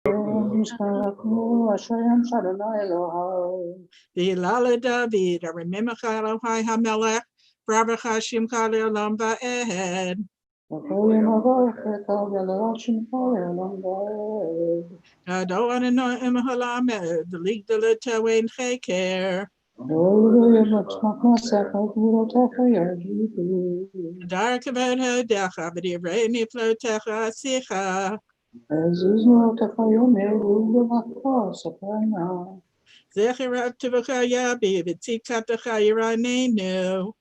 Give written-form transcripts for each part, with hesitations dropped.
V'ilala David, Aramimach Elohai HaMelech, Baruch Hashem Chai Le'olam Va'ed. Ado Adonai Imahalamed, the League de la Tewain Cheker. Dark about her decha, but he rainy flotecha sicha. Zecher up to Bakayabi, the Tikatacha Iranenu.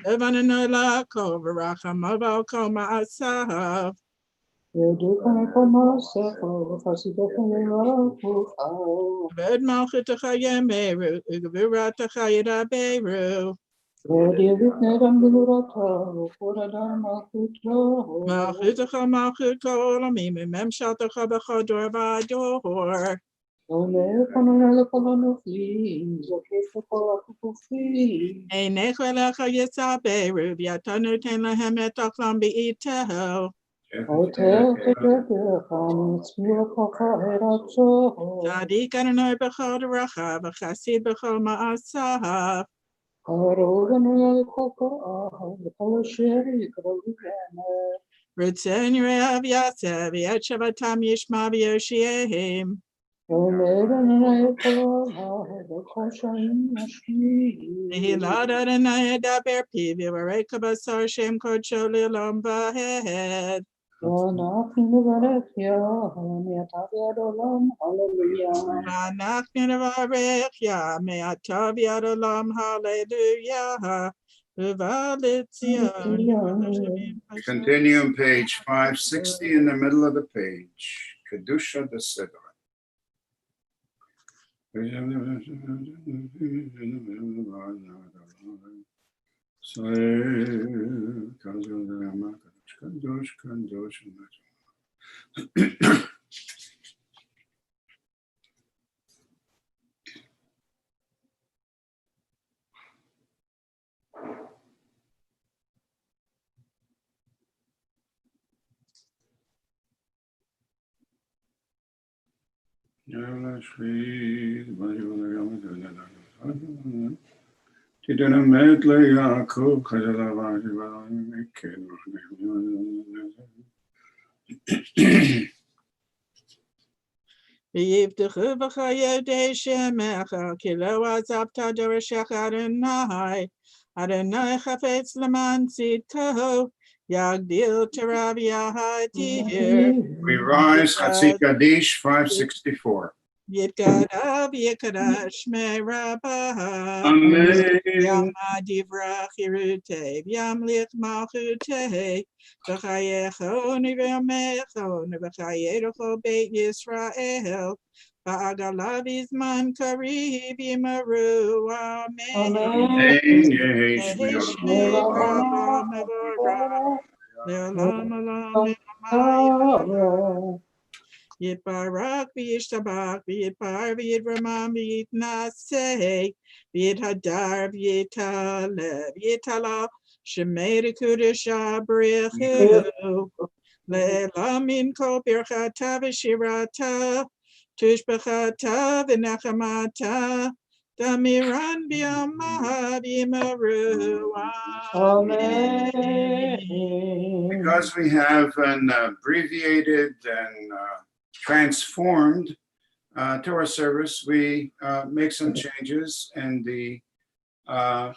Evananola Kovaracha Mobile Koma Asav. Ved Malchitacha Yemeru, Ugavuratacha Yada Beru. Malchitacha Malchita Olamim, Memshatacha Bachodor Vador. Einechelacha Yesaberu, Yatanu Tenlahem Etoklam Beitaho. Tzadik Adonai B'chol Deracha, V'chasid B'chol Ma'asav. Ritzen Yerev Yasev, Yet Shavatam Yishma V'Yoshiehem. Nehilad Adonai Edaber Pivi, V'Reika Basar Shem Kodsho L'Olam V'Hed. Anach Nevarech Ya, Me'atav Yad Olam, Hallelujah. Continue on page 560 in the middle of the page. Kedusha the Sedra. V'yivtechu b'chayodei shemecha, ki lo azabta doreshech Adonai. Adonai chafetz l'man tzidko, yagdil terav yahatir. We rise, Chatzik Kadish 564. Yitkadav yikadash me rabah. Amen. Yam adivrach yiruteh, yam lich malchuteh. V'chayechon v'yamechon, v'chayerocho beit Yisrael. V'agalav izman karib yimaru. Amen. Yehishmei rabah mevorah. Le'olam olam elamai. Yitbarak v'yishtabak v'yitbar v'yitramam v'yitnaseh v'yithadar v'yitaleh v'yitala shemei d'kudesh abrichu le'lamin kol birchata v'shirata tushbachata v'nachamata damiran b'yamav yimaru. Amen. Because we have an abbreviated and transformed Torah service, we make some changes in the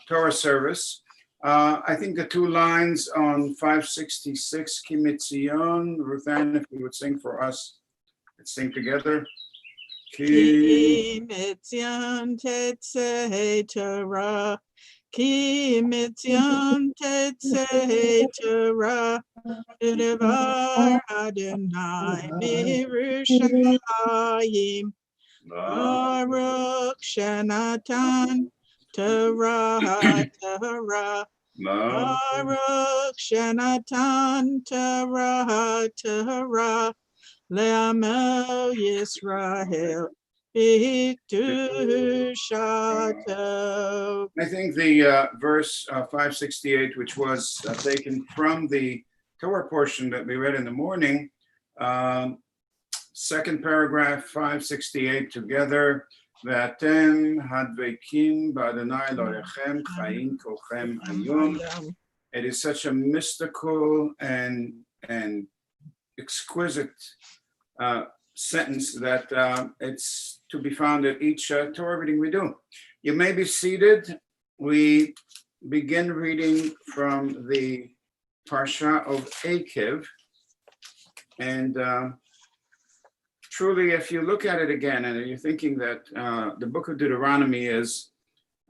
Torah service. I think the two lines on 566, Kimitzion, Ruth Ann, if you would sing for us, let's sing together. Kimitzion tetzei Torah, Kimitzion tetzei Torah, Devar Adonai B'Yerushalayim, Baruch Shenatan Torah Torah, Baruch Shenatan Torah Torah, Le'amo Yisrael B'Kedushato. I think the verse 568, which was taken from the Torah portion that we read in the morning, second paragraph, 568 together. Vatem hadvekim ba'Adonai lorechem chayim kolchem hayom. It is such a mystical and exquisite sentence that it's to be found at each Torah reading we do. You may be seated. We begin reading from the Parsha of Akiv, and truly, if you look at it again, and you're thinking that the book of Deuteronomy is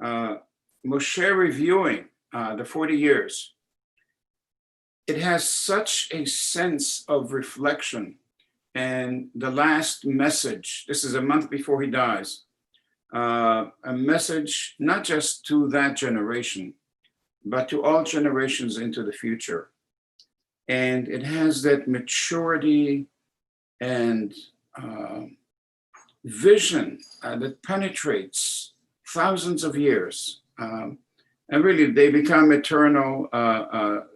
Moshe reviewing the 40 years, it has such a sense of reflection. And the last message, this is a month before he dies, a message not just to that generation, but to all generations into the future. And it has that maturity and vision that penetrates thousands of years. And really, they become eternal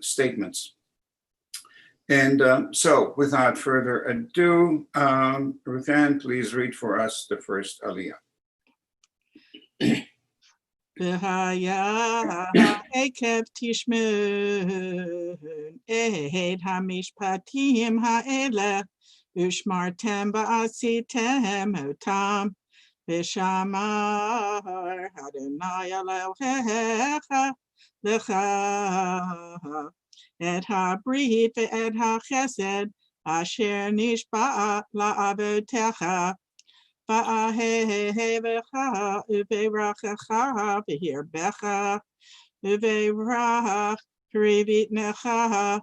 statements. And so, without further ado, Ruth Ann, please read for us the first Aliyah. Akiv tishmun et hamishpatim ha'eleh ushmartem ba'asitem otam v'shamar Adonai Elohecha lecha et habrit ve'et hachesed asher nishba'a la'avotecha va'ahevecha uverachecha v'hirbecha uverach rivitnecha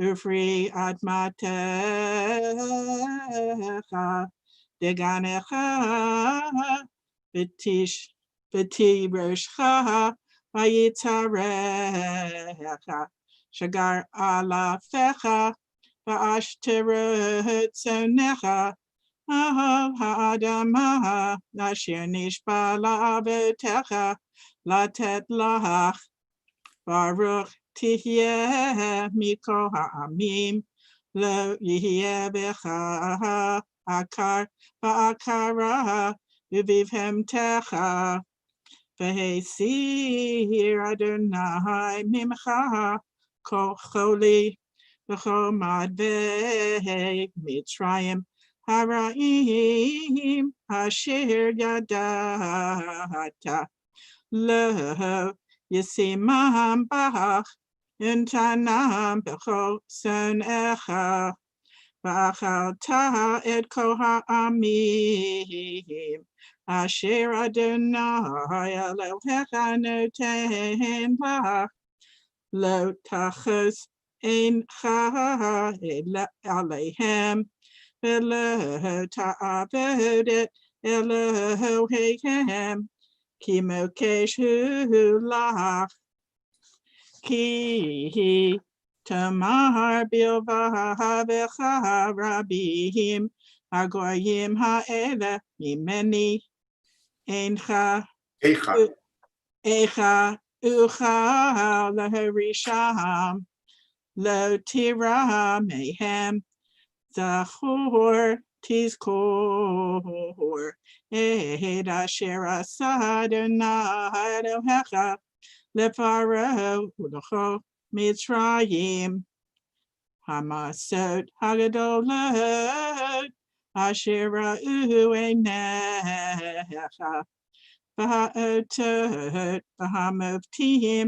ufri admatecha deganecha v'tiroshcha v'yitzarecha shagar alafecha v'ashterot zonecha ha'adamah asher nishba la'avotecha latet lach baruch tihyeh mikol ha'amim lo yihyeh becha akar ba'akara uvivhemtecha v'hesir Adonai mimcha kol choli v'chol madvei Mitzrayim Haraim asher yadata lo yisimam bach intanam b'chol sonecha v'achalta et kol ha'amim asher Adonai Elohecha noten lach lo tachos eincha alehem v'lo ta'avod et Eloheihem ki mokesh hu lach ki tamar bilvahavecha rabihim hagoyim ha'ele mimeni eincha ucha leharisham lo tira mehem zachor tizkor et asher asa Adonai Elohecha lefaro u'lecho Mitzrayim hamasot hagadolot asher ra'u einecha v'ha'otot v'hamoftim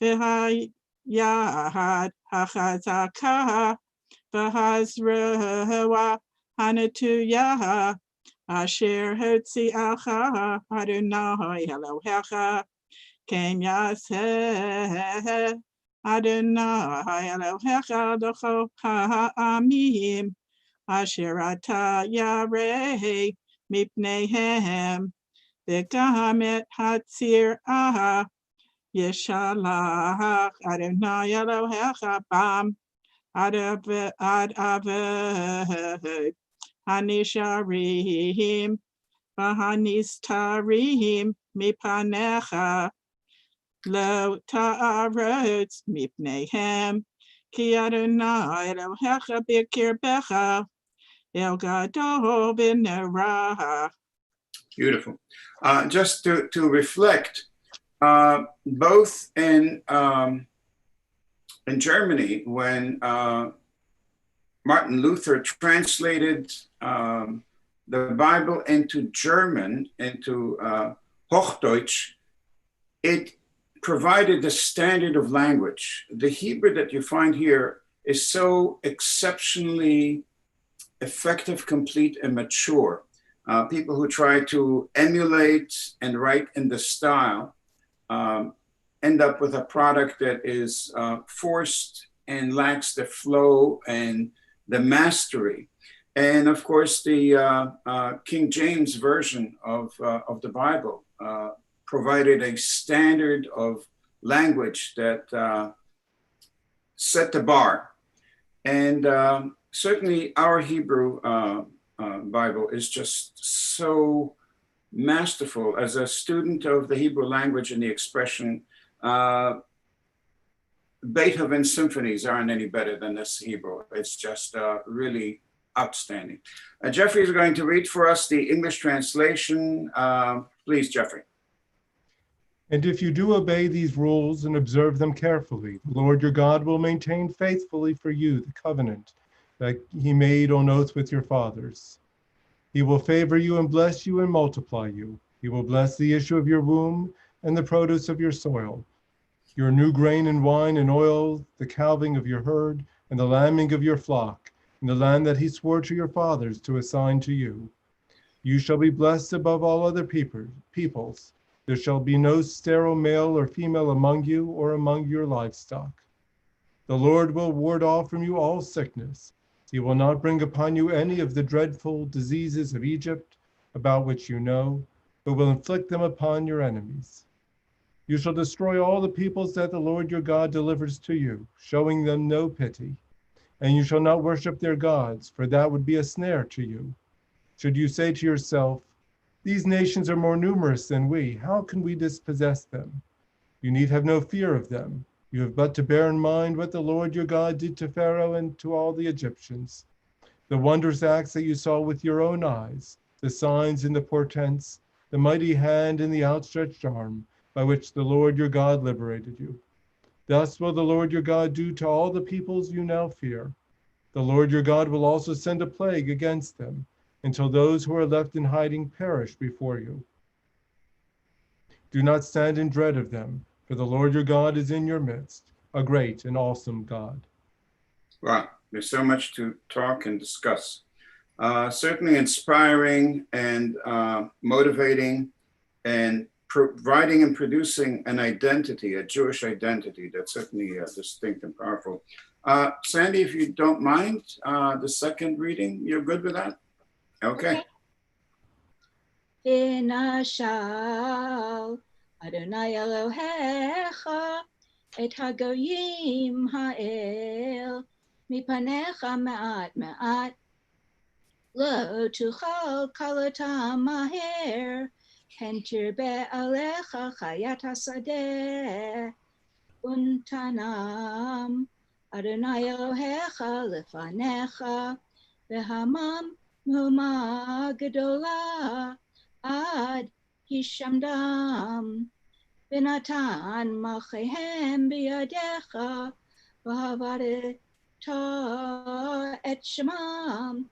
v'hayad hachazaka v'hazroa hanatuyah asher hotzi'acha Adonai Elohecha ken yaseh Adonai Elohecha l'chol ha'amim asher ata yareh mipneihem v'gam et hatzirah yeshalach Adonai Elohecha bam ad avod hanisharim v'hanistarim mipanecha lo ta'arot mipneihem Ki Adonai Elohecha b'kirbecha, El Gadol b'neraha. Beautiful. Just to reflect, both in Germany, when Martin Luther translated the Bible into German, into Hochdeutsch, it provided the standard of language. The Hebrew that you find here is so exceptionally effective, complete, and mature. People who try to emulate and write in the style end up with a product that is forced and lacks the flow and the mastery. And of course, the King James version of the Bible provided a standard of language that set the bar. And certainly our Hebrew Bible is just so masterful. As a student of the Hebrew language and the expression, Beethoven's symphonies aren't any better than this Hebrew. It's just really outstanding. Jeffrey is going to read for us the English translation. Please, Jeffrey. And if you do obey these rules and observe them carefully, the Lord your God will maintain faithfully for you the covenant that he made on oath with your fathers. He will favor you and bless you and multiply you. He will bless the issue of your womb and the produce of your soil, your new grain and wine and oil, the calving of your herd and the lambing of your flock, in the land that he swore to your fathers to assign to you. You shall be blessed above all other peoples. There shall be no sterile male or female among you or among your livestock. The Lord will ward off from you all sickness. He will not bring upon you any of the dreadful diseases of Egypt, about which you know, but will inflict them upon your enemies. You shall destroy all the peoples that the Lord your God delivers to you, showing them no pity. And you shall not worship their gods, for that would be a snare to you. Should you say to yourself, these nations are more numerous than we, how can we dispossess them? You need have no fear of them. You have but to bear in mind what the Lord your God did to Pharaoh and to all the Egyptians, the wondrous acts that you saw with your own eyes, the signs and the portents, the mighty hand and the outstretched arm, by which the Lord your God liberated you. Thus will the Lord your God do to all the peoples you now fear. The Lord your God will also send a plague against them, until those who are left in hiding perish before you. Do not stand in dread of them, for the Lord your God is in your midst, a great and awesome God. Wow, there's so much to talk and discuss. Certainly inspiring and motivating and providing and producing an identity, a Jewish identity that's certainly distinct and powerful. Sandy, if you don't mind, the second reading, you're good with that? Okay. V'nashal Adonai Elohecha et hagoyim ha'el mipanecha ma'at ma'at lo tuchal kalotam maher pen tirbe alecha chayat hasadeh untanam Adonai Elohecha lefanecha v'hamam Muma Gedola Ad Hishamdam Benatan Machehem Biadecha Vahavadeta Et Shemam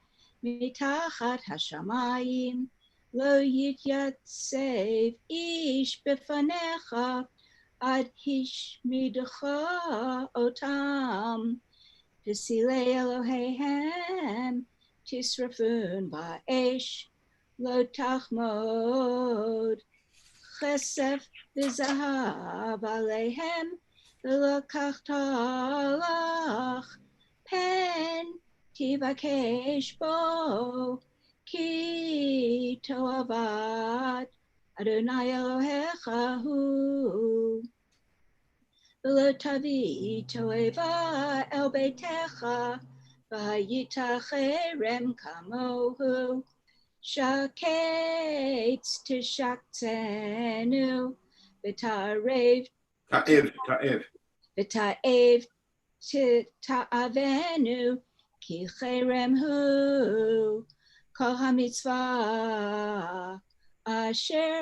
Mitachat Hashamayim Lo Yityatsev Ish Befanecha Ad Hishmidecha Otam Pesile Elohehem Tisrafun ba'esh lo tachmod chesef v'zahav alehem v'lo kachtalach pen tivakesh bo ki toavat Adonai Elohecha hu v'lo tavi toeva el beitecha Vayitacherem kamohu shaketz tishaktenu v'tarev Ta'ev. v'taev תאבנו, כי חרם הוא כל המצווה, אשר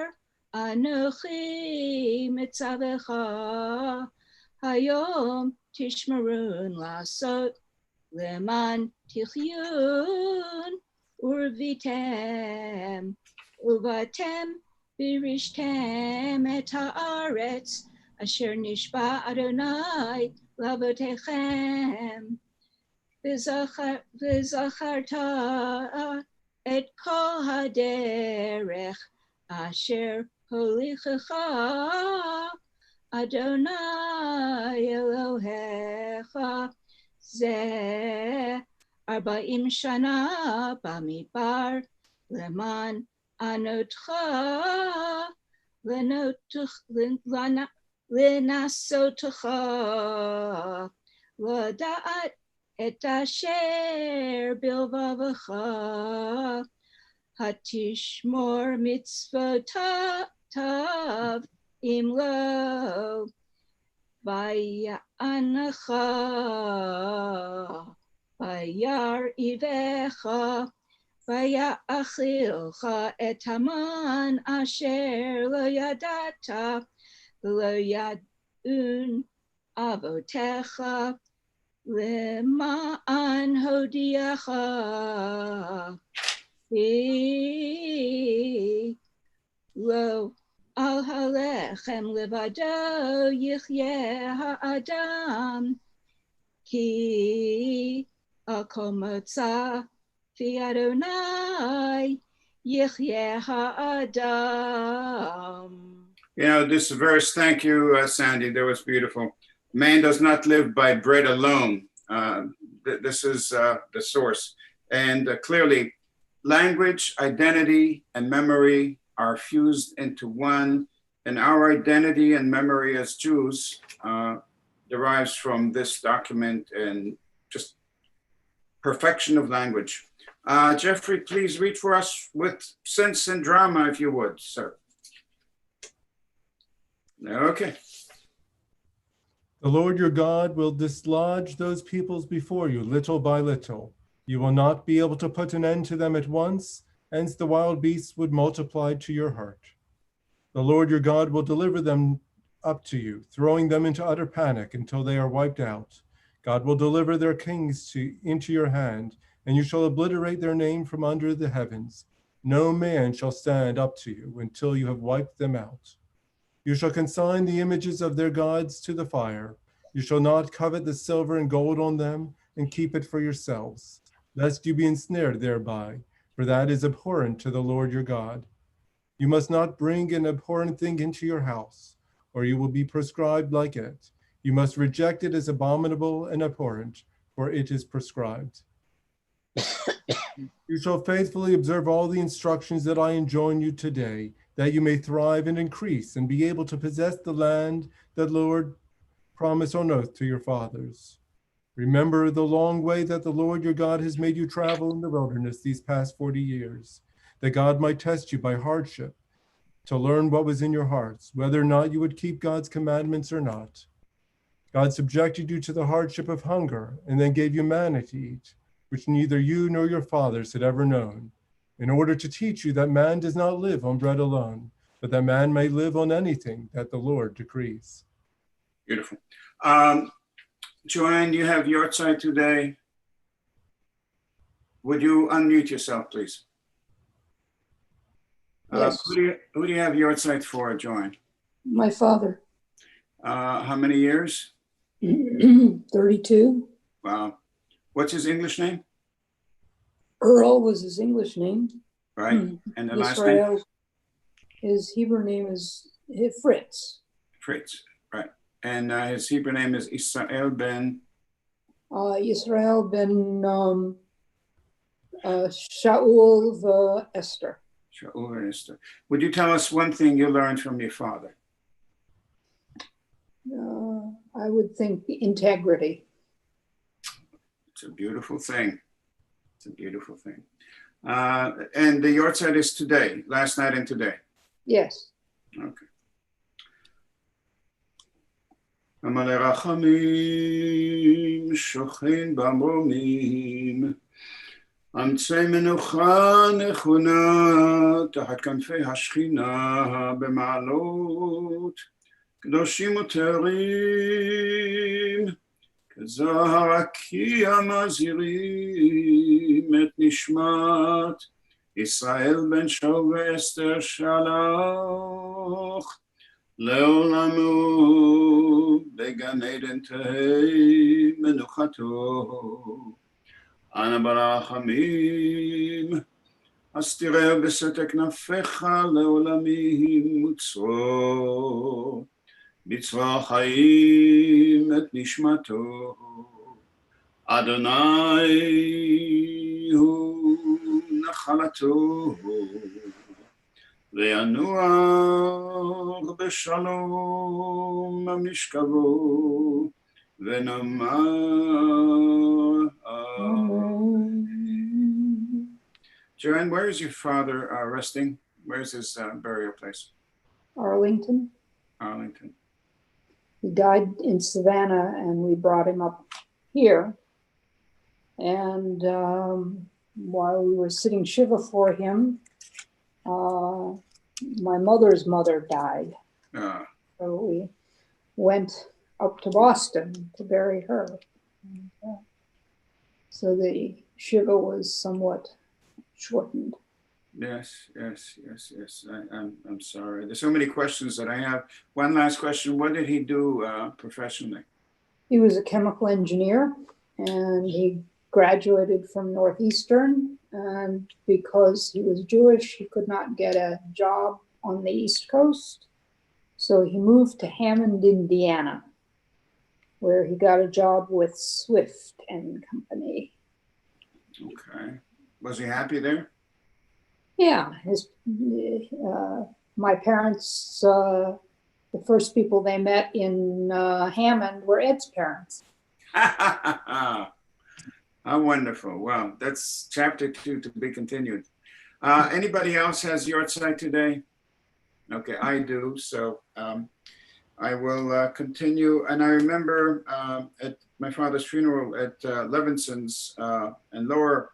אנוכי מצווך היום תשמרון לעשות, למען תחיון ורביתם, ובאתם וירשתם את הארץ, אשר נשבע אדוני לאבותיכם, וזכרת את כל הדרך אשר הוליכך אדוני אלוהיך, זה 40 שנה במדבר, למען ענותך לנסותך, לדעת את אשר בלבבך, התשמור מצוותיו אם לא, ויענך, וירעיבך, ויאכילך את המן אשר לא ידעת, ולא ידעון אבותיך, למען הודיעך, כי לא על הלחם לבדו יחיה האדם, כי על כל מוצא פי אדוני יחיה האדם. You know, this verse, thank you, Sandy, that was beautiful. Man does not live by bread alone. This is the source. And clearly, language, identity, and memory are fused into one. And our identity and memory as Jews derives from this document and just perfection of language. Jeffrey, please read for us with sense and drama, if you would, sir. Okay. The Lord your God will dislodge those peoples before you little by little. You will not be able to put an end to them at once, hence the wild beasts would multiply to your heart. The Lord your God will deliver them up to you, throwing them into utter panic until they are wiped out. God will deliver their kings into your hand, and you shall obliterate their name from under the heavens. No man shall stand up to you until you have wiped them out. You shall consign the images of their gods to the fire. You shall not covet the silver and gold on them and keep it for yourselves, lest you be ensnared thereby, for that is abhorrent to the Lord your God. You must not bring an abhorrent thing into your house, or you will be proscribed like it. You must reject it as abominable and abhorrent, for it is prescribed. You shall faithfully observe all the instructions that I enjoin you today, that you may thrive and increase and be able to possess the land that the Lord promised on oath to your fathers. Remember the long way that the Lord your God has made you travel in the wilderness these past 40 years, that God might test you by hardship, to learn what was in your hearts, whether or not you would keep God's commandments or not. God subjected you to the hardship of hunger and then gave you manna to eat, which neither you nor your fathers had ever known, in order to teach you that man does not live on bread alone, but that man may live on anything that the Lord decrees. Beautiful. Joanne, you have your side today. Would you unmute yourself, please? Yes. Who do you have your side for, Joanne? My father. How many years? 32. Wow. What's his English name? Earl was his English name. Right. And the last name? Israel, his Hebrew name is Fritz. Fritz, right. And his Hebrew name is Israel ben? Israel ben Shaul Esther. Shaul and Esther. Would you tell us one thing you learned from your father? I would think integrity. It's a beautiful thing. It's a beautiful thing. And the yortzeit is today, last night and today. Yes. Okay. המלא רחמים, שוכן במרומים, אמצי מנוחה נכונה, תחת כנפי השכינה במעלות, קדושים וטהרים, כזוהר רקיע מזהירים את נשמת ישראל בן שאול ואסתר שלח, לעולמו בגן עדן תהי מנוחתו. אנא ברחמים, הסתיריה בסתר כנפיך לעולמי מוצרו, בצרור חיים את נשמתו. אדוני הוא נחלתו, וינוח בשלום משכבו, ונאמר Joanne, where is your father resting? Where is his burial place? Arlington. Arlington. He died in Savannah, and we brought him up here. And while we were sitting Shiva for him, my mother's mother died. So we went up to Boston to bury her. So the Shiva was somewhat shortened. Yes. I'm sorry. There's so many questions that I have. One last question. What did he do professionally? He was a chemical engineer, and he graduated from Northeastern, and because he was Jewish, he could not get a job on the East Coast. So he moved to Hammond, Indiana, where he got a job with Swift and Company. Okay. Was he happy there? Yeah, my parents, the first people they met in Hammond were Ed's parents. How wonderful. Wow, that's chapter 2 to be continued. Anybody else has your side today? Okay, I do. So I will continue. And I remember at my father's funeral at Levinson's in Lower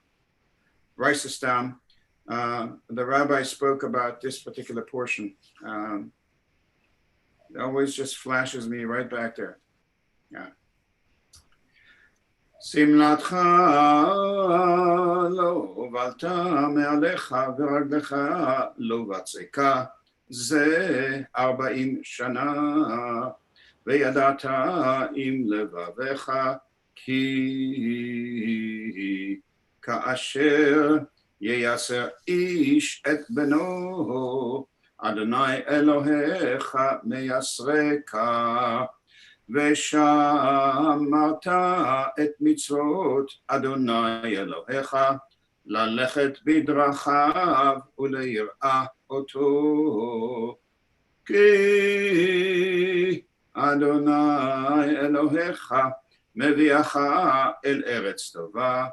Reisterstown, the rabbi spoke about this particular portion. It always just flashes me right back there. Yeah. שמלתך לא הובלת מעליך ורגלך לא בצקה, זה 40 שנה, וידעת עם לבבך כי כאשר ייסר איש את בנו, אדוני אלוהיך מייסרך, ושמרת את מצוות אדוני אלוהיך, ללכת בדרכיו וליראה אותו. כי אדוני אלוהיך מביאך אל ארץ טובה,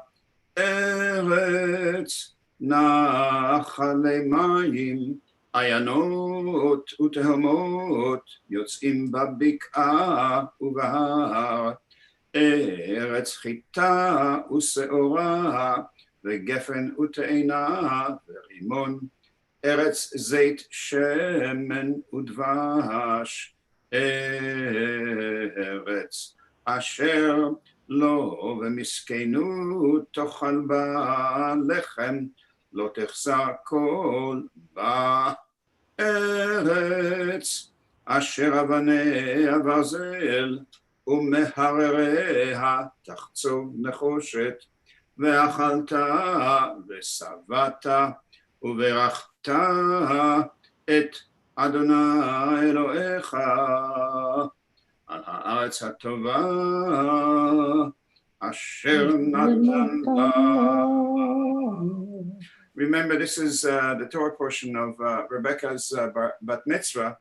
ארץ נחלי מים, עיינות ותהומות, יוצאים בבקעה ובהר, ארץ חיטה ושעורה, וגפן ותאנה ורימון, ארץ זית שמן ודבש, ארץ אשר לא במסכנות תאכל בה לחם, לא תחסר כל בה, ארץ אשר אבניה ברזל ומהרריה תחצוב נחושת, ואכלת ושבעת וברכת את אדוני אלוהיך על הארץ הטובה אשר נתן לה. Remember, this is the Torah portion of Rebecca's bat mitzvah,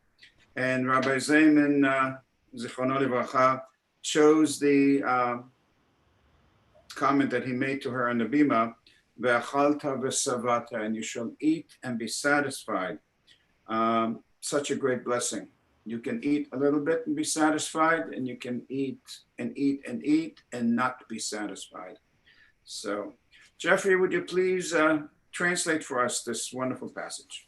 and Rabbi Zayman, Zichrono Livracha, chose the comment that he made to her on the bima, ve'achalta ve'savata, and you shall eat and be satisfied. Such a great blessing. You can eat a little bit and be satisfied, and you can eat and eat and eat and not be satisfied. So, Jeffrey, would you please translate for us this wonderful passage?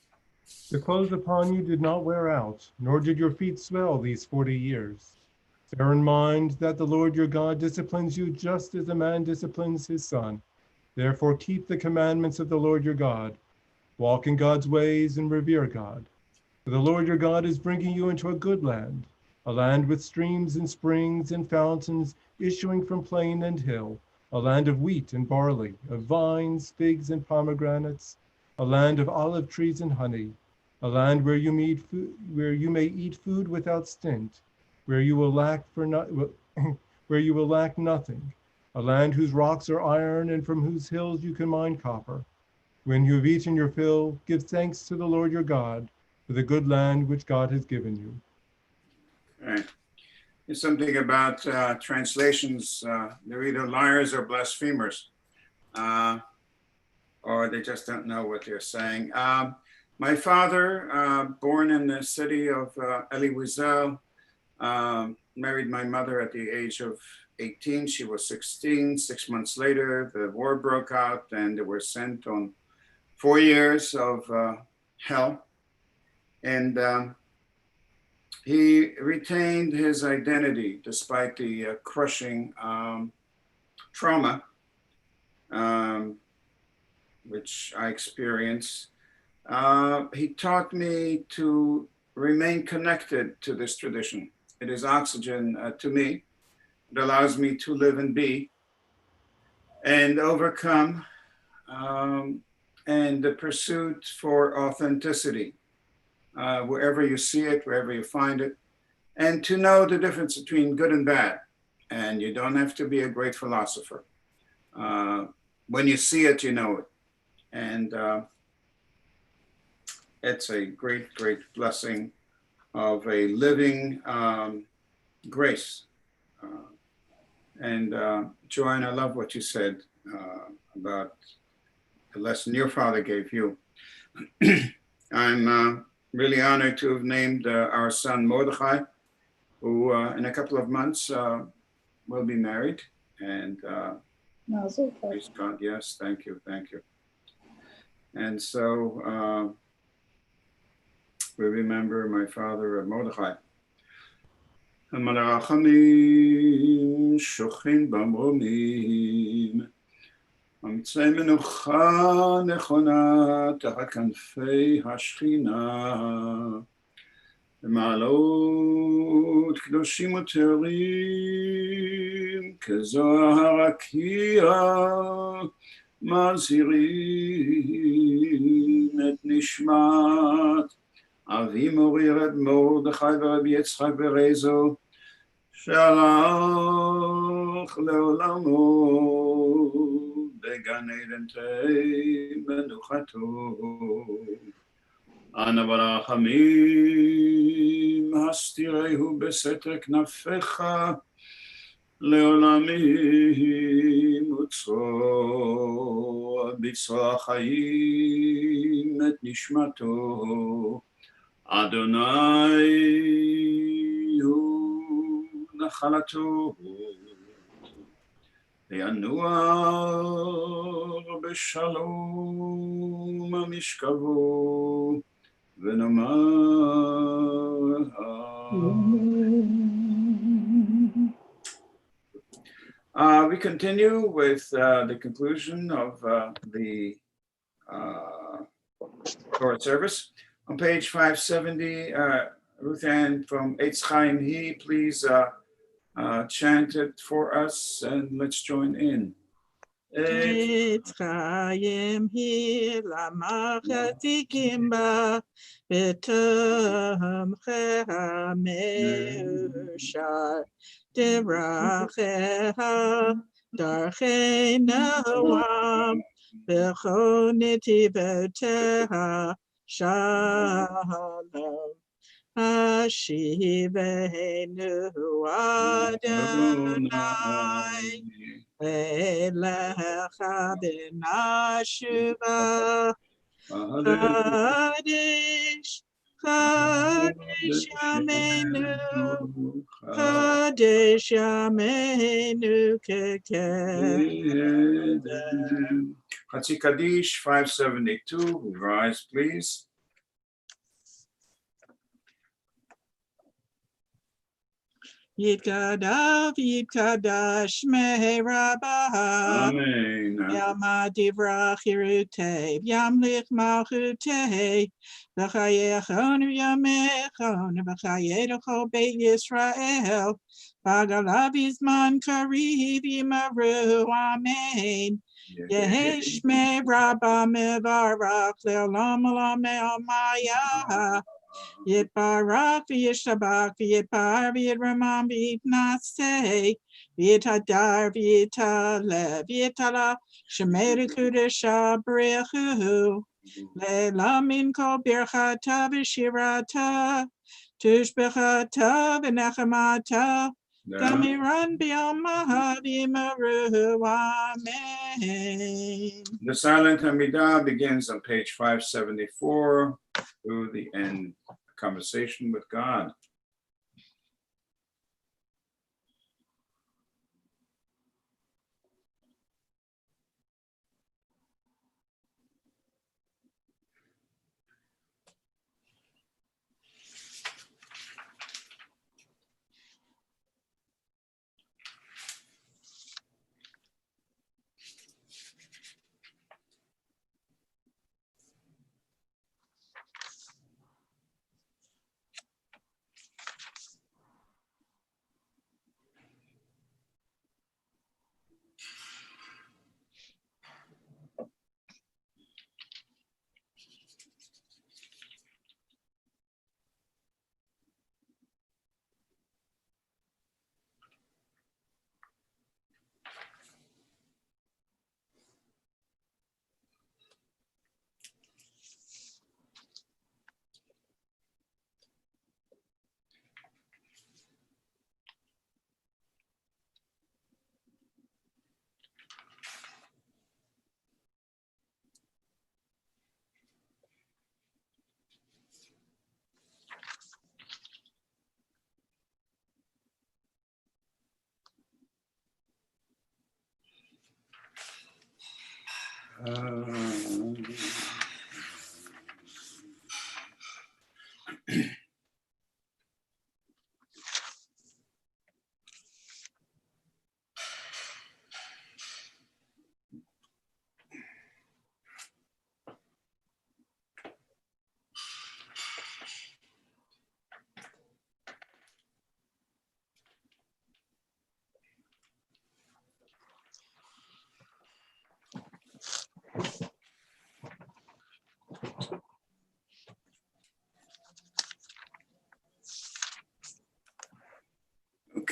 The clothes upon you did not wear out, nor did your feet swell these 40 years. Bear in mind that the Lord your God disciplines you just as a man disciplines his son. Therefore keep the commandments of the Lord your God. Walk in God's ways and revere God. For the Lord your God is bringing you into a good land, a land with streams and springs and fountains issuing from plain and hill, a land of wheat and barley, of vines, figs, and pomegranates, a land of olive trees and honey, a land where you may eat food without stint, where you will lack nothing, a land whose rocks are iron and from whose hills you can mine copper. When you have eaten your fill, give thanks to the Lord your God for the good land which God has given you. All right. There's something about translations. They're either liars or blasphemers, or they just don't know what they're saying. My father, born in the city of Eli Wiesel, married my mother at the age of 18. She was 16. 6 months later, the war broke out, and they were sent on 4 years of hell. And he retained his identity despite the crushing trauma which I experienced. He taught me to remain connected to this tradition. It is oxygen to me. It allows me to live and be and overcome, and the pursuit for authenticity, wherever you see it, wherever you find it, and to know the difference between good and bad. And you don't have to be a great philosopher. When you see it, you know it. And it's a great, great blessing of a living grace. And Joanne, I love what you said about the lesson your father gave you. I'm really honored to have named our son Mordechai, who in a couple of months will be married. And praise God, yes, thank you, thank you. And so we remember my father Mordechai. המלאכים שוכן במרומים, אמצעי מנוחה נכונה תחת כנפי השכינה, במעלות קדושים וטהורים, כזוהר הרקיע, מזהירים את נשמת אבי מורי רב מרדכי ורבי יצחק ברזו, שהלך לעולמו בגן עדן מנוחתו. אנא ברחמים הסתירהו בסתר כנפיך לעולמים וצרור בצרור החיים את נשמתו. אדוני הוא נחלתו, וינוח בשלום המשכבו, ונאמר we continue with the conclusion of the Torah service. On page 570, Ruth Ann from Eitz Chaim He, please chant it for us and let's join in. Eitz Chaim He lamachatikim ba betomcha me'ushar deracheha darchei noam b'chol netivoteha Shalom, Hashivenu Adonai, Elecha b'nashuva, Chadish Kadesh Yameinu, Kadesh Yameinu Kekedem. Chatzi Kaddish 572, rise please. Yitkadav Yitkadash Meh Rabbah. Amen. Yama Divrach Yerute, Yamlich Malchute, V'chayechonu Yamechonu, V'chayedecho Beit Yisrael, V'agalav Yizman Kariv Yimaru, Amen. Yeheshme Rabba Mevarach, Le'olam Olam Me'amaya, Yitbarak v'yishabak v'yitbar v'yitramam v'yitnaseh v'yitadar v'yitale v'yitala shemer kudesha b'rechu le'lamin kol birchata v'shirata tushbechata v'nechamata gamiran b'yamaha v'yimaru. Amen. The silent Hamidah begins on page 574 through the end. Conversation with God.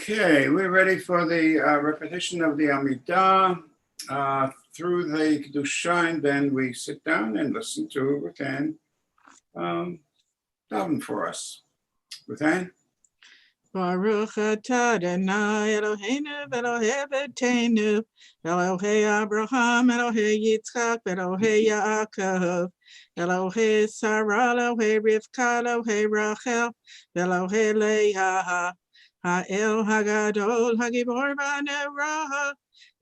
Okay, we're ready for the repetition of the Amidah through the Kedusha, and then we sit down and listen to Rutan daven for us. Rutan? Baruch atah Adonai Eloheinu v'Elohei Avotenu, Elohei Abraham, Elohei Yitzchak, Elohei Yaakov, Elohei Sarah, Elohei Rivka, Elohei Rachel, Elohei Leah, Ha'el Hagadol, Hagibor V'Nerah,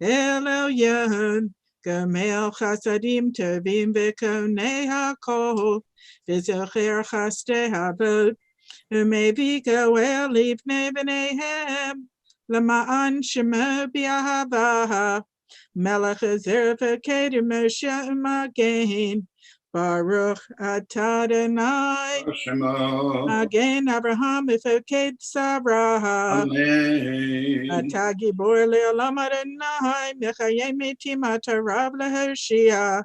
El Elyon, Gamel Chasadim Tovim V'Konei HaKol, V'Zocher Chastei Havot, Umevi goel livnei b'neihem, lema'an shemo b'ahava, melech ezer v'ked Moshe u'magen, Baruch atah Adonai, magen Abraham v'foked Sarah, Amen. atah gibor le'olam Adonai, mechayim metim atarav lehoshia,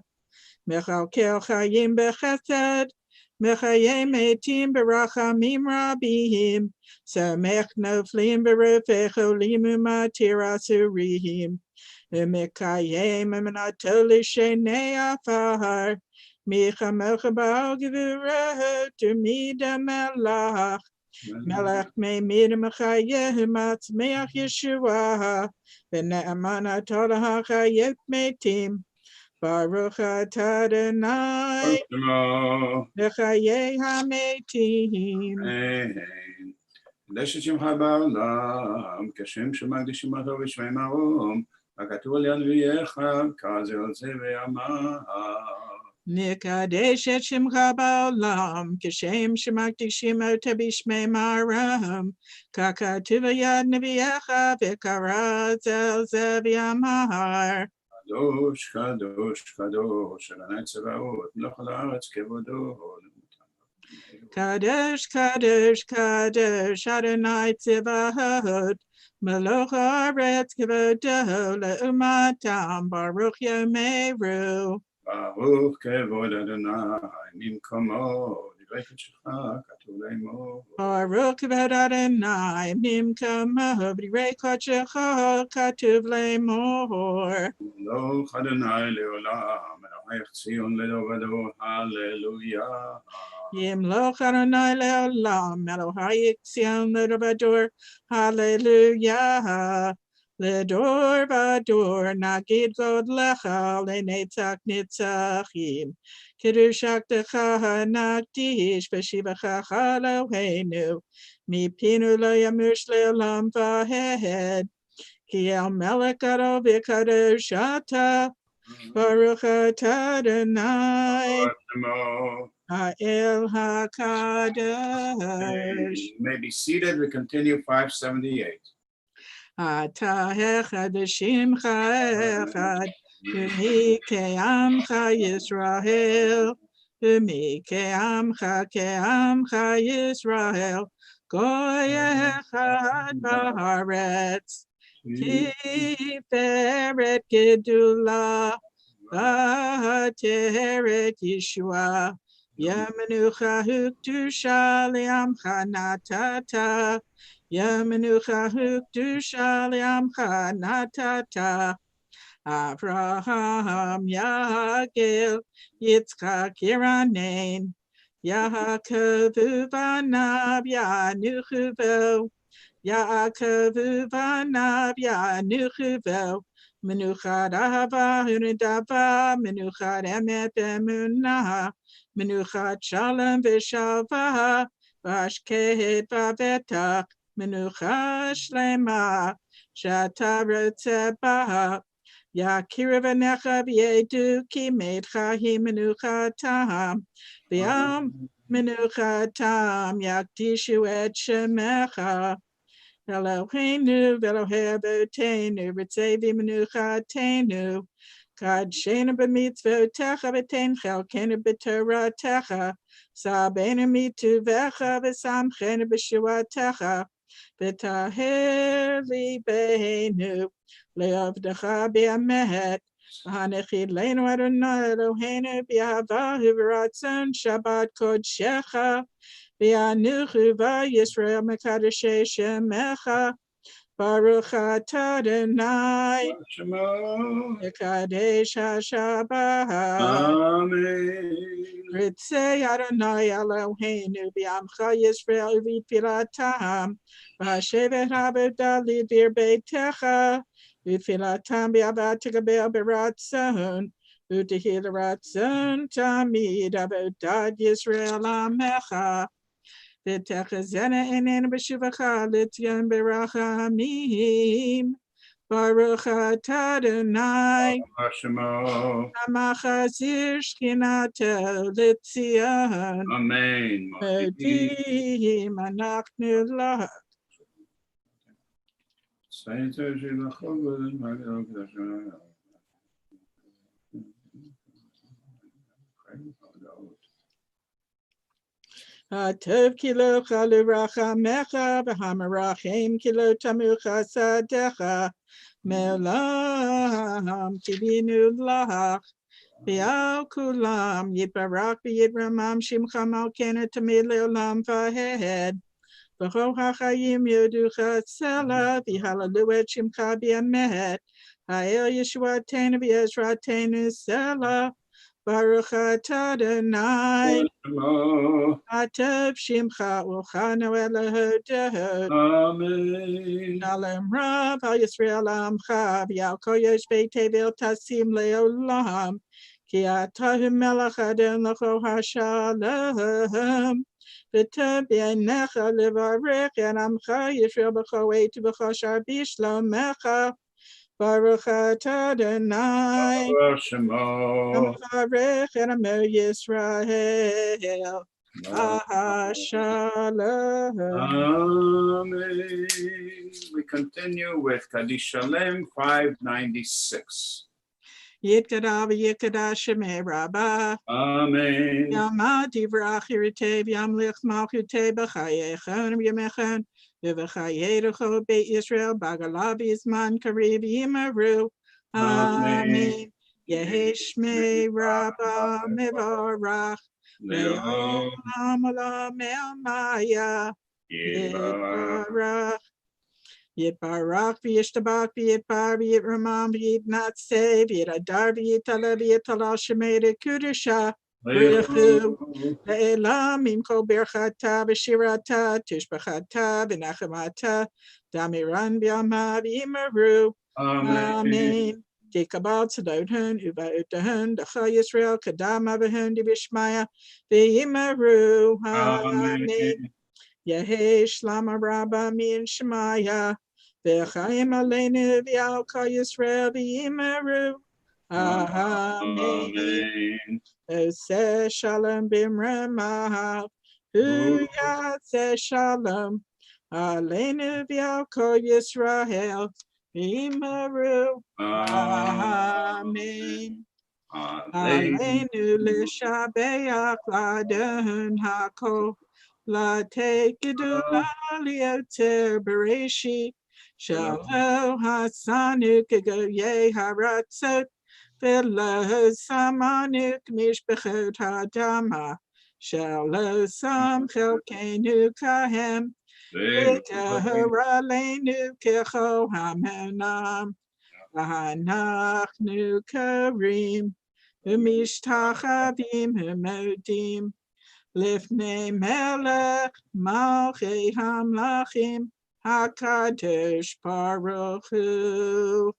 mechalkel chayim b'chesed, Mechayim etim berachamim rabihim, samech noflim berofecho limu matir asurim, umekayim emanatoli shenei afar, michamocha ba'al gevurah tumida melach, melech me'mid mechayeh matzmeach Yeshua, v'ne'aman atol hachayot metim, Baruch atah Adonai Shemo. lechayei hametim. Amen. קדש את שמך בעולם, כשם שמקדישים אותו בשמי מרום, הכתוב על יד אביך, כזה רוצה ואמר. נקדש את שמך בעולם, כשם שמקדישים אותו בשמי מרום, ככתוב על יד נביאך, וקרא זה זה ואמר. קדוש, קדוש, קדוש, אדוני צבאות, מלך על הארץ כבודו. Kadosh, Kadosh, Kadosh, Adonai Tzivahot, Melech Haaretz Kevodo, Le'umatam, Baruch Yomeru. ברוך כבוד אדוני, ממקומו, דברי קודשך, כתוב לאמור. Baruch Kevod Adonai, Nimkamo, B'direi Kodesh, Katuv Lemor. מלוך אדוני לעולם, מלך ציון לדור ודור, הללויה. Yimloch Adonai Le'olam, Elohai Tzion L'Dor, Hallelujah. L'Dor Vador, Nagid God Lecha, Le'netzach Nitzachim. Kiddushak Decha Nakdish, Beshivacha Eloheinu, Mipinu Lo Yamush Le'olam Vahed, Ki El Melech Gadol V'Kadosh Ata, Baruch Atah Adonai. Shemo. El HaKadosh. You may be seated. We continue 578. Ata Echad Shimcha Echad, Umi Ke'amcha Yisrael, Umi Ke'amcha Yisrael, Goy Echad Ba'aretz, Tiferet Gedula, V'Teret Yeshua. Yamenucha hukdusha liamcha natata. Yamenucha hukdusha liamcha natata. Avraham Yagel Yitzchak Yiranein. Yaakov Vanav Yanuchuvo. Yaakov Vanav Yanuchuvo. Menuchad Ahava Hunidava. Menuchad Emet Emunah. Menuchat Shalom V'Shalva, Vashkehet Vavetach, Menucha Shlema, Shata Rotzeh Yakira V'necha V'yedu Ki Meidcha Hi Menuchatam, V'yam Menuchatam Yakdishu Et Shemecha, Eloheinu V'Elohei Avotenu, V'tzevi Menuchatenu, Kad shena b'mitzvotecha v'tein chelkenu b'toratecha, sabenu mituvecha v'samchenu b'shuatecha, v'taher libeinu le'avdecha b'amet, v'hanechilenu Adonai Eloheinu b'ahavahu v'ratzon Shabbat kodshecha, v'anuchu v'Yisrael mekadeshei shemecha, Baruch atah Adonai Shemo. Yekadesh HaShabbat. Amen. Ritzei Adonai Eloheinu b'amcha Yisrael v'tfilatam v'hashevet ha'avodah lidbir beitecha v'tfilatam b'avat tegabel b'ratzon v'tehil ratzon tamid avodat Yisrael amecha v'techazena enen b'shuvacha l'tzion b'rachamim. Baruch atah Adonai Shemo. Amachazir Shchinato L'Tzion Amen. Modim Anachnu Lach. Atov kilo chalu rachamecha v'hamarachim kilo tamucha sadecha me'olam tivinu lach v'al kulam yibarak v'yidramam shimcha malkenu tamid le'olam vahed v'chol hachayim yoducha tzela v'halalu et shimcha b'amet ha'el yeshuatenu v'ezratenu tzela Baruch atah Adonai, Shemo. Atav Shimcha Uchanu Elohim. Amen. Shalom Rav Al Yisrael Amcha V'Yal Kol Yoshvei Tevel Tasim Leolam Ki Atah Melech Adon L'Chol HaShalom V'Tov B'Einecha Levarech Et Amcha Yisrael B'Chol Eit V'Chol Shar B'Shlomecha Baruch atah Adonai Shemo. Amarech Et Amo Yisrael Shalom. Amen. We continue with Kaddish Shalem 596. Yitkadav Yitkadash Shemei Rabbah Amen. Yama Divrach Yiritev Yamlich Malchute B'Chayechem Yemechem V'Chayerecho Beit Yisrael Bagalav Yizman Kariv Yimaru Amen. Yehi Shmei Rabbah Mevarach Le'olam Olam Me'amaya Yitbarach Yitbarach v'yishtabach v'yitbar v'yitramam v'yitnatzeh v'yitadar v'yitala v'yitala shemei kudusha v'richu le'elam imko birchata v'shirata tishbachata v'nachemata damiran v'yama v'imaru Amen. Tikabal tzadotun u'ba'utahun dacha Yisrael kadam avahun d'bishmaya v'imaru Amen. Yehi Shlama Rabba Min Shemaya V'chaim Aleinu V'Al Kol Yisrael V'yimeru Amen. Oseh Shalom B'mremav Hu Yaseh Shalom Aleinu V'Al Kol Yisrael V'yimeru Amen. Aleinu L'Shabeach L'Adon HaKol La take Lioter Bereshi Shalom Hasanuk Goye Haratzot Velo Samanuk Mishbechot Hadama Shalom Sam Chelkenu Kahem V'Kaharalenu Kecho Hamonam V'Hanachnu Karim V'Mishtachavim Humodim Lifnei Melech Malchei Hamlachim HaKadosh Baruch Hu.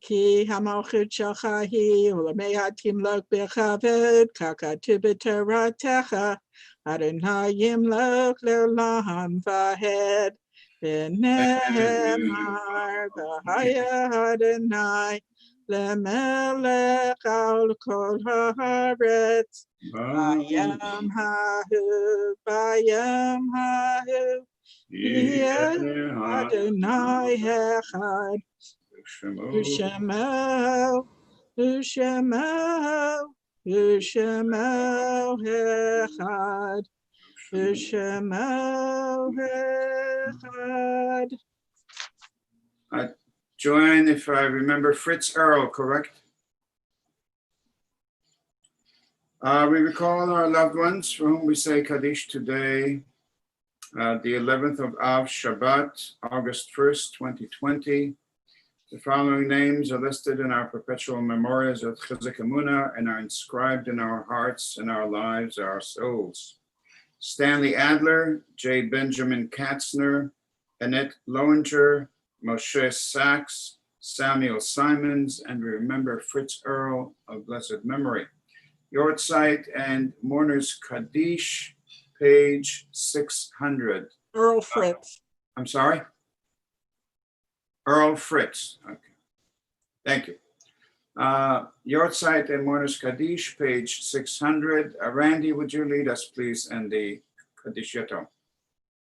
Ki hamalchut shelcha hi u'lamei hatimlok bechavod kakatu b'toratecha Adonai yimlok le'olam vahed v'nehemar v'haya Adonai le'melech al kol haaretz bayam hahu yeh Adonai echad Ushemo, Ushemo, Ushemo Echad, Ushemo Echad. Joanne, if I remember, Fritz Earl, correct? We recall our loved ones for whom we say Kaddish today, the 11th of Av Shabbat, August 1st, 2020. The following names are listed in our perpetual memorials at Chizuk Amuno and are inscribed in our hearts and our lives, our souls. Stanley Adler, J. Benjamin Katzner, Annette Lowinger, Moshe Sachs, Samuel Simons, and we remember Fritz Earl of blessed memory. Yortzeit and Mourner's Kaddish, page 600. Earl Fritz. I'm sorry? Earl Fritz. Okay. Thank you. Yortzeit and Mourner's Kaddish, page 600. Randy, would you lead us, please, in the Kaddish Yatom?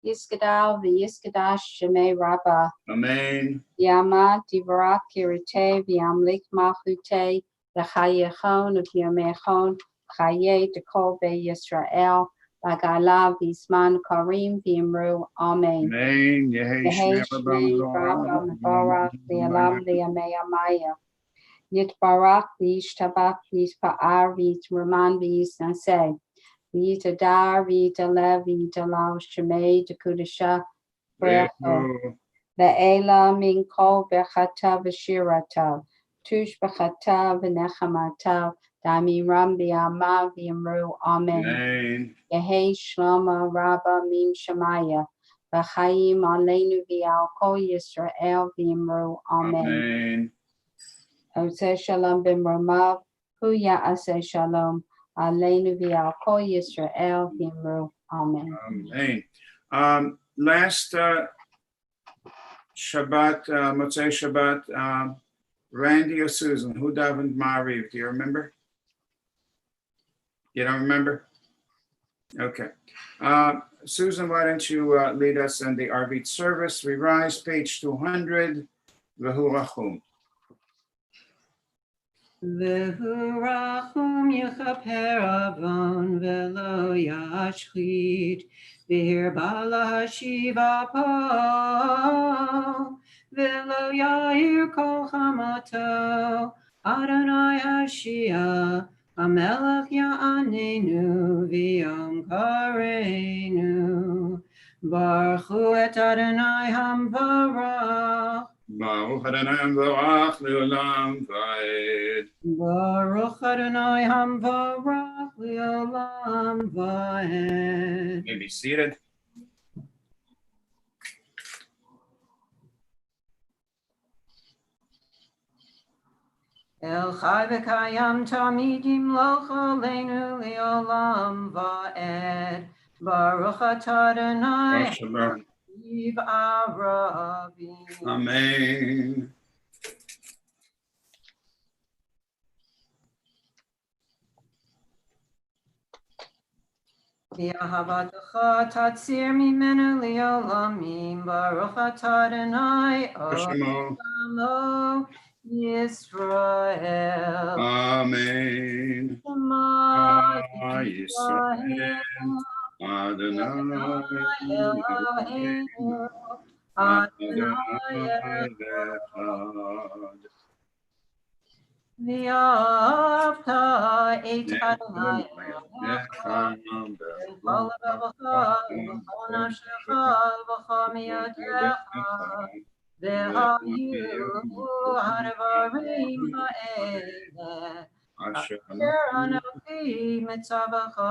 Yiskadal v'yiskadash shemei Rabbah. Amen. Yama divrach kirite v'yamlik malchute l'chayechon v'yamechon chaye dekol be Yisrael Bagala Visman Karim Vimru. Amen. Amen. Yehi Yehi Shmei Shmei Rabba Mevorach Le'olam Le'amei Amaya. Yitbarach V'yishtabach V'yishpa'ar V'yitruman V'yisnaseh. V'yitadar V'yitalev V'yitalav Shemei Dekudasha Brecho. Ve'ela min kol bechata v'shirata. Tush bechata v'nechamata. Damiram b'yama v'yamru. Amen. Amen. Yehi shlama rabba min shamaya. V'chaim aleinu v'al kol Yisrael v'yamru. Amen. Amen. Oseh shalom b'mromav. Hu ya'aseh shalom. Aleinu v'al kol Yisrael v'yamru. Amen. Amen. Last Shabbat, Motzei Shabbat, Randy or Susan, who davened Ma'ariv? Do you remember? You don't remember? Okay. Susan, why don't you lead us in the Arvit service? We rise, page 200, Vehu Rachum. Vehu Rachum Yechaper Avon Velo Yashchit V'hir Bala Hashiva Po Velo Yair Kol Chamato Adonai Hashia Hamelech Ya'anenu V'yom Kareinu Baruch Hu et Adonai Hamvarach Baruch Adonai Barach Leolam Vaed. Baruch Adonai Hamvarach Leolam Vaed. May be seated. El Chai V'Kayam Tamid Yimloch Aleinu Leolam Vaed. Baruch Atah Adonai Shabbat. Yiv Arabim. Amen. V'ahavatacha tatzir mimenu leolamim. Baruch Atah Adonai Hashemo. Olam Yisrael. Amen. Shema Yisrael. Adonai Eloheinu. Adonai Echad. V'yavta et Adonai Elohecha. V'chol levavecha, v'chol nafshecha, v'chol miyotecha. V'hayu hadavarim ha'eleh. Asher anochi mitzavecha.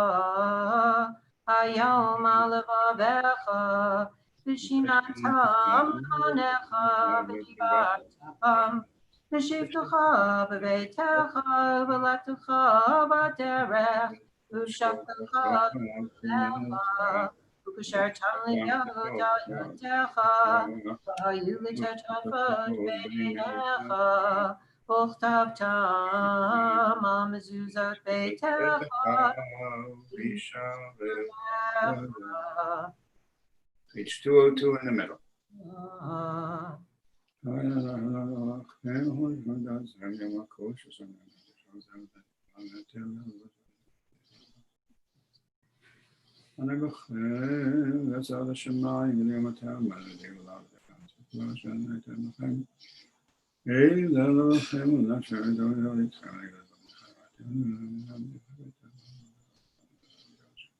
Hayom alevavecha. V'shinatam anecha v'dibartam. V'shivtecha b'beitecha v'lektecha b'derech. V'shaftecha v'lecha. V'kushartam liyoda yotecha. V'hayu l'tetafot beinecha. V'chtavtam al mezuzot beitecha. Page 202 in the middle.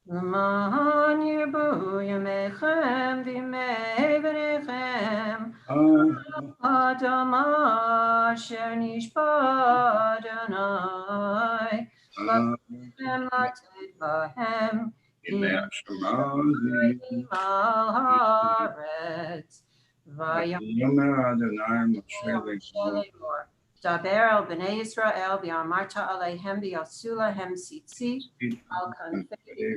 L'man yirbu yamechem v'yimei v'nechem. Adama asher nishba Adonai. L'hem latet lahem. Yimei al haaretz. Daber al b'nei Yisrael v'amarta aleihem v'yasu lahem tzitzit al kanfei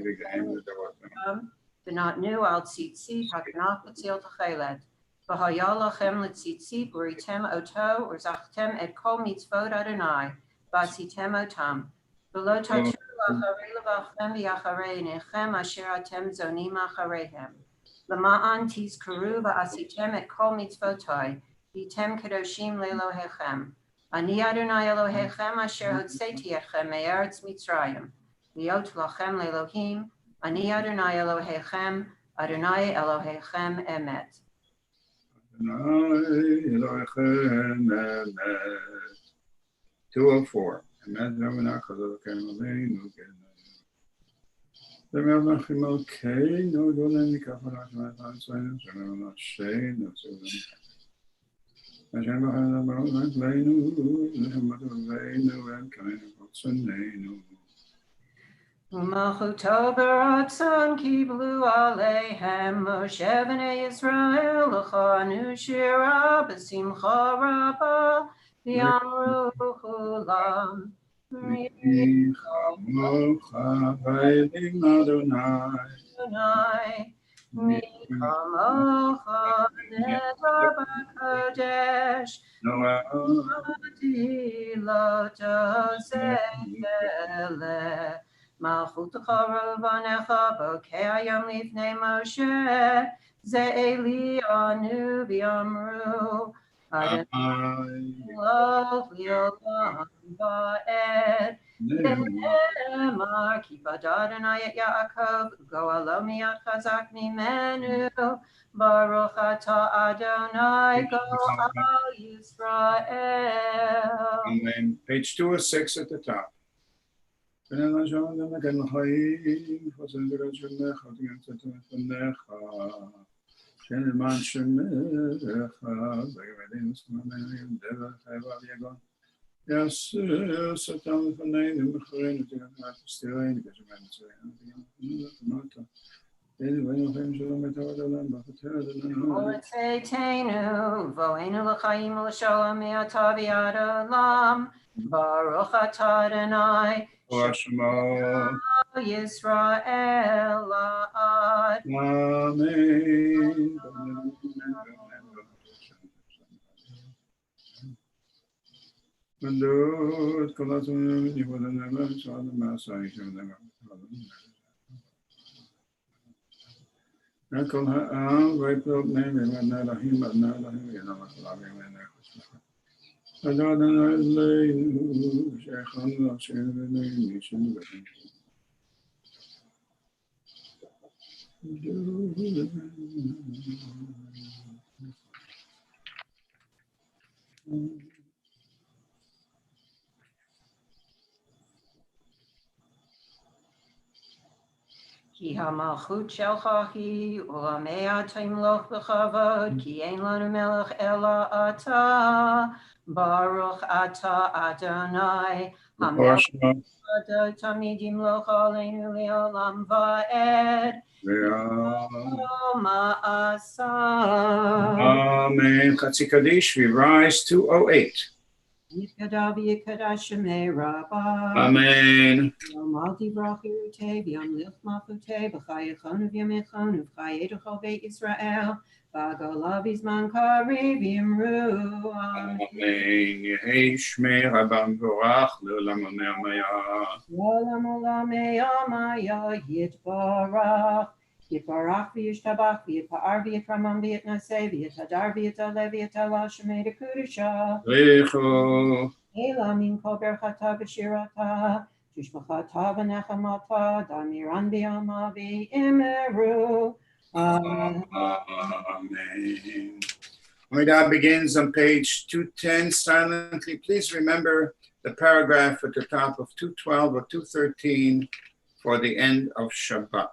v'natnu al tzitzit hakanaf b'tzil t'chelet v'haya lachem l'tzitzit v'ritem oto v'zachtem et kol mitzvot Adonai v'asitem otam v'lo tatu l'acharei levachem v'yacharei nechem asher atem zonim achareihem l'ma'an tizkaru v'asitem et kol mitzvotoi v'tem kedoshim le'elohechem. Ani Adonai Elohechem asher hotzeti etchem me'eretz Mitzrayim, liot lachem le'Elohim, Ani Adonai Elohechem, Adonai Elohechem Emet. Adonai Elohechem Emet. 204. Emet Elohim Chazal Aleinu Melachim Elkeinu Dolem Mikach Melachim Elkeinu Dolem Sheinu Hashem B'Chayim Baruch Leinu Lehamad Leinu Elkeinu B'Tzoneinu U'malchuto b'ratzon kiblu aleihem Moshe b'nei Yisrael l'chanu shira b'simcha rabba v'yamru chulam Michamocha Vaylim Adonai Adonai Michamocha Nezar b'kodesh Noah Lo Joseph Malchut Chorovanecha Bokei Hayom Lifnei Moshe Ze'eli Anu V'Yamru Adonai Lo V'Olam Va'ed Ne'emar Ki Badad Adonai et Yaakov Go'alo Miyad Chazak Mimenu Baruch Atah Adonai Go'al Yisrael. Amen. Page 206 at the top. Tenu vo'enu l'chaim l'shalom me'atah v'ad olam Baruch atah Adonai Yisrael la'ad. Amen. Mandot kolatun yivodana shalom ma'asayim Nakol ha'am vaypot ne'im v'narahim v'narahim v'narahim Adonai Eloheinu she'echad Hashem v'neim nishim v'neim Ki ha'malchut shelcha hi u'lamea timloch b'chavod ki ein lanu melech ela atah Baruch atah Adonai ha'melech Adonai tamid yimloch aleinu le'olam va'ed ma'asah. Amen. Chatzi Kaddish, we rise 208. Yikadav yikadash shemei rabbah. Amen. Yom al divrach yirutei v'yom lich malchutei b'chayechonu v'yamechonu v'chayeducho beit Yisrael v'agola v'zman kari v'yimru. Amen. Yehei shmei Rabban Borach le'olam amaya. Olam olamei amaya yitbarach. Yitbarach v'yishtabach v'yitpa'ar v'yitramam v'yitnaseh v'yitadar v'yitale v'yitala shemei dekudusha. Lecho. Ela min kol berchata v'shirata, tishbachata v'nechamata, damiran v'yama v'imeru. Amen. Amen. Amidah begins on page 210 silently. Please remember the paragraph at the top of 212 or 213 for the end of Shabbat.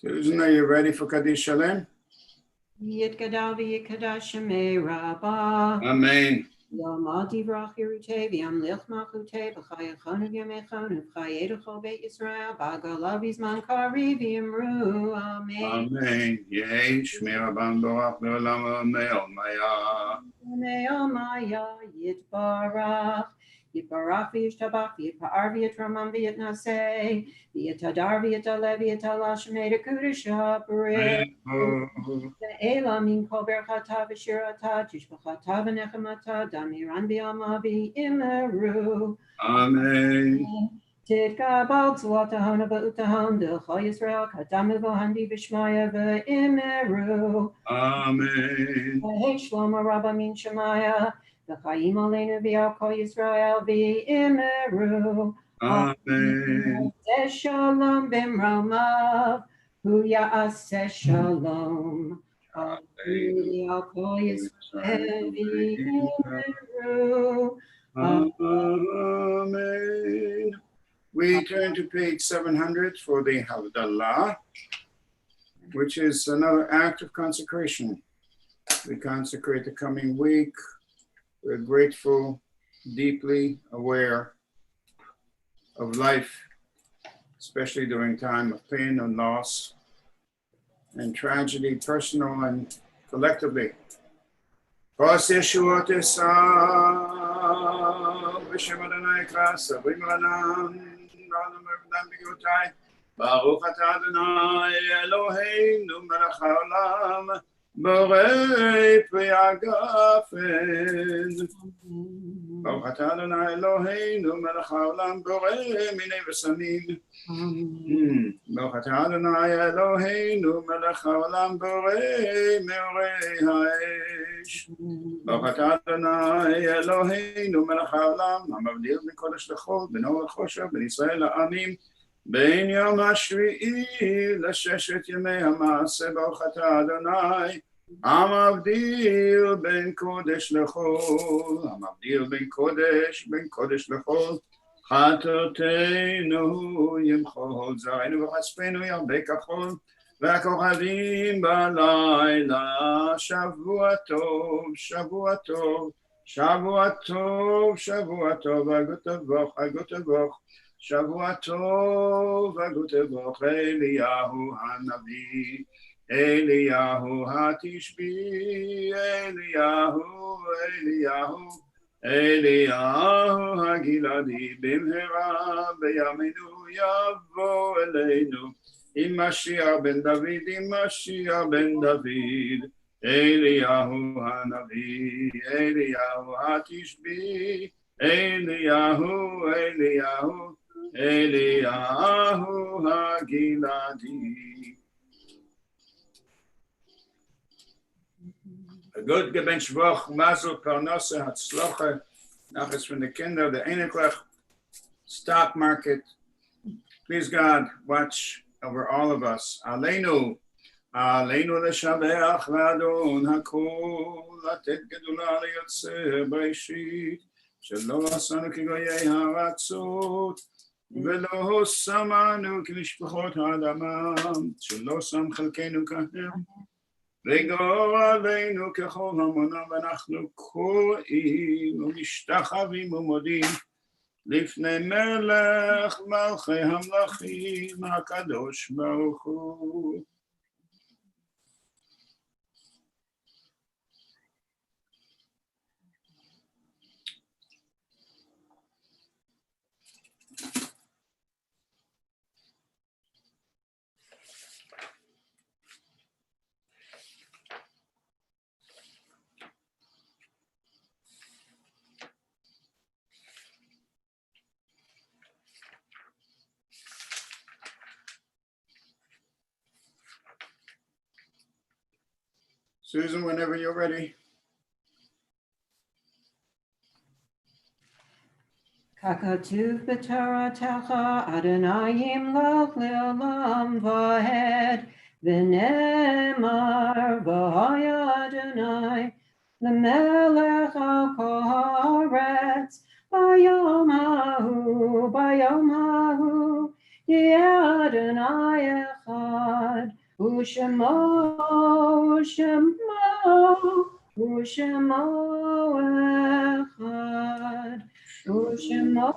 Susan, are you ready for Kaddish Shalem? Yitgadal v'yikadash shemei rabbah. Amen. Yom al divrach yerutei v'yam lich malchutei v'chayachonu v'yamechonu v'chayeduchol beit Yisrael b'agalav v'zman kari v'yimru. Amen. Amen. Yeh Shmir Rabban Borach Le'olam Me'ol Maya. Maya Yitbarach. Yitbarach v'yishtabach v'yitpa'ar v'yitramam v'yitnaseh v'yitadar v'yitalev v'yitala shemei dekudesh ha'pareh. Ve'ela min kol berchata v'shirata tishbachata v'nechemata damiran b'yama v'imeru. Amen. Tidkabal tzwatahona v'utahon d'chol Yisrael kadamu v'handi v'shmaya v'imeru. Amen. Hey Shlomo Rabba min Shemaya, v'chayim aleinu v'yal kol Yisrael v'imeru. Amen. Ya'aseh shalom b'mromav, hu ya'aseh shalom. V'yal kol Yisrael v'imeru. Amen. We turn to page 700 for the Havdalah, which is another act of consecration. We consecrate the coming week. We're grateful, deeply aware of life, especially during time of pain and loss and tragedy, personal and collectively. Kos Yeshuot Esav, B'Shem Adonai Krasa, V'Imranam, Radam Evdam B'Yotai, Baruch Atah Adonai Eloheinu Melech HaOlam, Borei Pri Hagafen. Baruch Atah Adonai Eloheinu Melech HaOlam, Borei Minei V'Samim. Baruch Atah Adonai Eloheinu Melech HaOlam, Borei Meorei Ha'esh. Baruch Atah Adonai Eloheinu Melech HaOlam, Hamavdil בין קודש לחול, בין אור לחושך, בין ישראל לעמים, בין יום השביעי לששת ימי המעשה. ברוך אתה אדוני, המבדיל בין קודש לחול, המבדיל בין קודש לחול, חטאותינו ימחול, זרענו וחספנו ירבה כחול, והכוכבים בלילה. שבוע טוב, שבוע טוב, שבוע טוב, שבוע טוב, הגות אבוך, הגות אבוך, שבוע טוב, הגות אבוך, אליהו הנביא, אליהו התשבי, אליהו הגלעדי, במהרה בימינו יבוא אלינו, עם משיח בן דוד, עם משיח בן דוד, אליהו הנביא, אליהו התשבי, אליהו הגלעדי. Gut gebencht Woch, Mazel, Parnasse, Hatzloche, Nachas from the Kinder, the Einiglech stock market. Please God, watch over all of us. Aleinu, Aleinu לשבח לאדון הכל, לתת גדולה ליוצר בראשית, שלא עשנו כגויי הארצות, ולא שמנו כמשפחות האדמה, שלא שם חלקנו כהם. וגור עלינו ככל המונם, ואנחנו קוראים ומשתחווים ומודים לפני מלך מלכי המלכים הקדוש ברוך הוא. Susan, whenever you're ready. Kakatuv b'toratecha Adonai yimloch le'olam v'hed v'nemar v'haya Adonai l'melech al kol haaretz bayom hahu yeh Adonai echad, Ushemo, Ushemo, Ushemo echad, Ushemo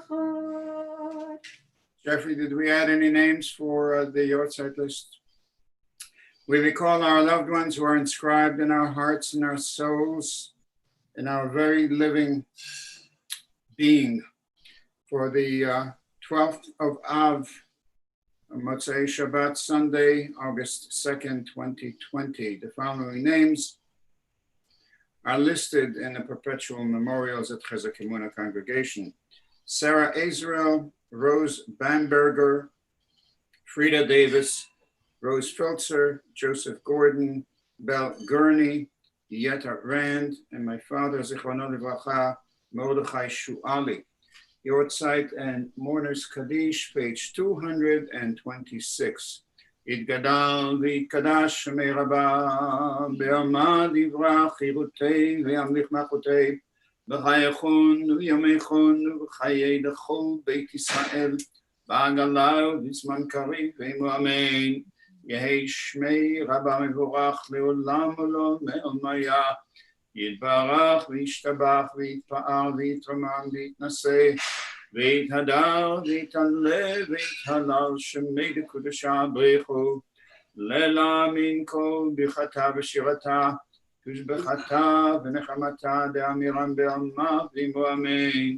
echad. Jeffrey, did we add any names for the Yortzeit list? We recall our loved ones who are inscribed in our hearts and our souls, in our very living being, for the 12th of Av, Motzei Shabbat, Sunday, August 2nd, 2020. The following names are listed in the perpetual memorials at Chizuk Amuno Congregation: Sarah Azrael, Rose Bamberger, Frida Davis, Rose Filtzer, Joseph Gordon, Belle Gurney, Yetta Rand, and my father, Zichrono Livracha, Mordechai Shuali. Yortzeit and Mourners Kaddish, page 226. Itgadal v'yitkadash shemei Rabba, be'amad yivrach chirutei ve'amlich machutei, v'chayechon v'yamechon v'chayei l'chol Beit Yisrael, v'agalau v'zman kariv v'emu amen. Yehi shmei Rabba mevorach le'olam olam me'omaya, יתברך וישתבח ויתפאר ויתרומם ויתנשא ויתהדר ויתעלה ויתהלל שמי דקודשה בריחו לילה מן כל ברכתה ושירתה תושבחתה ונחמתה דאמירם בעלמה ואמו אמן.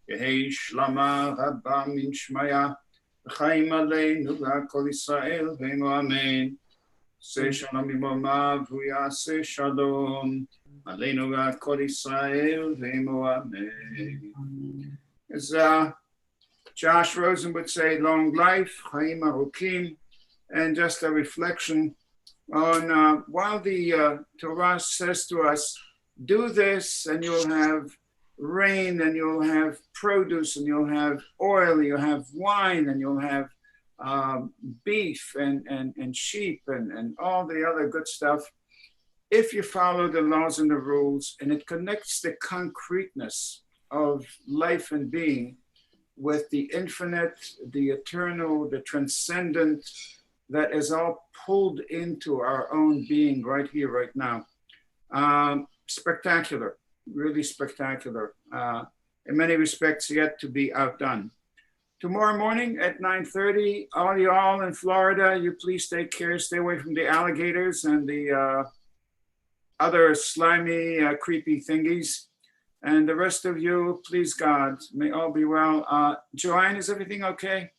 יהי שלמה רבה מן שמיה וחיים עלינו ועל כל ישראל ואמו אמן. עשה שלום במרומיו ויעשה שלום Aleinu ועל כל ישראל ועמו amen. As Josh Rosen would say, long life, chaim arukim, and just a reflection on while the Torah says to us, do this and you'll have rain and you'll have produce and you'll have oil, you'll have wine and you'll have beef and sheep and all the other good stuff. If you follow the laws and the rules, and it connects the concreteness of life and being with the infinite, the eternal, the transcendent, that is all pulled into our own being right here, right now. Spectacular, really spectacular. In many respects, yet to be outdone. Tomorrow morning at 9:30, all y'all in Florida, you please take care, stay away from the alligators and the other slimy, creepy thingies. And the rest of you, please God, may all be well. Joanne, is everything okay?